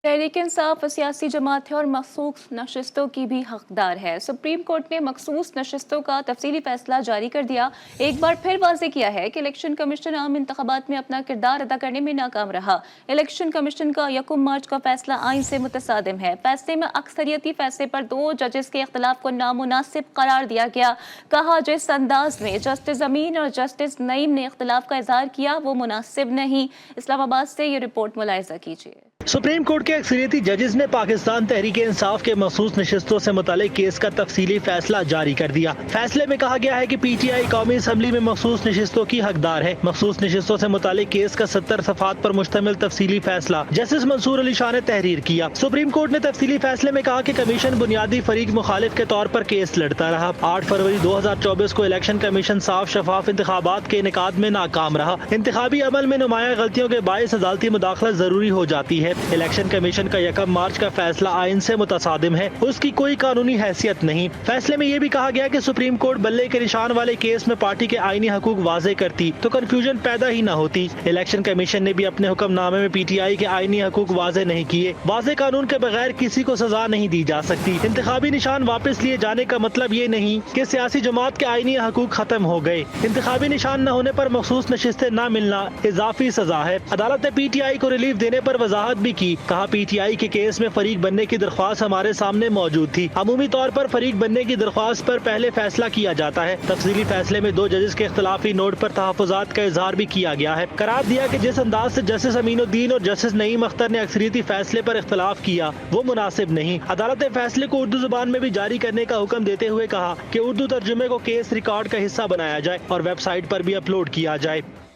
तहरीक इंसाफ सियासी जमात है और मखसूस नशस्तों की भी हकदार है। सुप्रीम कोर्ट ने मखसूस नशस्तों का तफसीली फैसला जारी कर दिया। एक बार फिर वाज़े किया है कि इलेक्शन कमीशन आम इंतखाबात में अपना किरदार अदा करने में नाकाम रहा। इलेक्शन कमीशन का 1 मार्च का फैसला आइन से मुतसादिम है। फैसले में अक्सरियती फैसले पर 2 जजेस के इख्तलाफ को नामुनासिब करार दिया गया। कहा, जिस अंदाज में जस्टिस अमीन और जस्टिस नईम ने इख्तलाफ का इजहार किया वो मुनासिब नहीं। इस्लामाबाद से ये रिपोर्ट मुलाहिजा कीजिए। सुप्रीम कोर्ट के अक्सरियती जजेस ने पाकिस्तान तहरीक इंसाफ के मखसूस नशस्तों से मुतालिक केस का तफसीली फैसला जारी कर दिया। फैसले में कहा गया है कि PTI कौमी असम्बली में मखसूस नशस्तों की हकदार है। मखसूस नशस्तों से मुतालिक केस का 70 सफ़ात पर मुश्तमिल तफसीली फैसला जस्टिस मंसूर अली शाह ने तहरीर किया। सुप्रीम कोर्ट ने तफसीली फैसले में कहा कि कमीशन बुनियादी फरीक मुखालिफ के तौर पर केस लड़ता रहा। 8 फरवरी 2024 को इलेक्शन कमीशन साफ शफाफ इंतखाबात के इनेकाद में नाकाम रहा। इंतखाबी अमल में नुमाया गलतियों के बायस अदालती मुदाखलत जरूरी हो जाती है। इलेक्शन कमीशन का 1 मार्च का फैसला आइन से मुतसादिम है, उसकी कोई कानूनी हैसियत नहीं। फैसले में यह भी कहा गया कि सुप्रीम कोर्ट बल्ले के निशान वाले केस में पार्टी के आईनी हकूक वाजे करती तो कंफ्यूजन पैदा ही न होती। इलेक्शन कमीशन ने भी अपने हुक्मनामे में PTI के आईनी हकूक वाजे नहीं किए। वाजे कानून के बगैर किसी को सजा नहीं दी जा सकती। इंतखाबी निशान वापस लिए जाने का मतलब ये नहीं कि सियासी जमात के आईनी हकूक खत्म हो गए। इंतखाबी निशान न होने पर मखसूस नशिस्तें न मिलना इजाफी सजा है। अदालत ने PTI को रिलीफ देने पर वजाहत भी की। कहा, PTI के केस में फरीक बनने की दरख्वास्त हमारे सामने मौजूद थी। अमूमी तौर पर फरीक बनने की दरख्वास्त पर पहले फैसला किया जाता है। तफसीली फैसले में 2 जजेस के इख्तलाफी नोट पर तहफ़्फ़ुज़ात का इजहार भी किया गया है। करार दिया कि जिस अंदाज से जस्टिस अमीनुद्दीन और जस्टिस नईम अख्तर ने अक्सरियती फैसले पर इख्तलाफ किया वो मुनासिब नहीं। अदालत ने फैसले को उर्दू जुबान में भी जारी करने का हुक्म देते हुए कहा कि उर्दू तर्जुमे को केस रिकॉर्ड का हिस्सा बनाया जाए और वेबसाइट पर भी अपलोड किया जाए।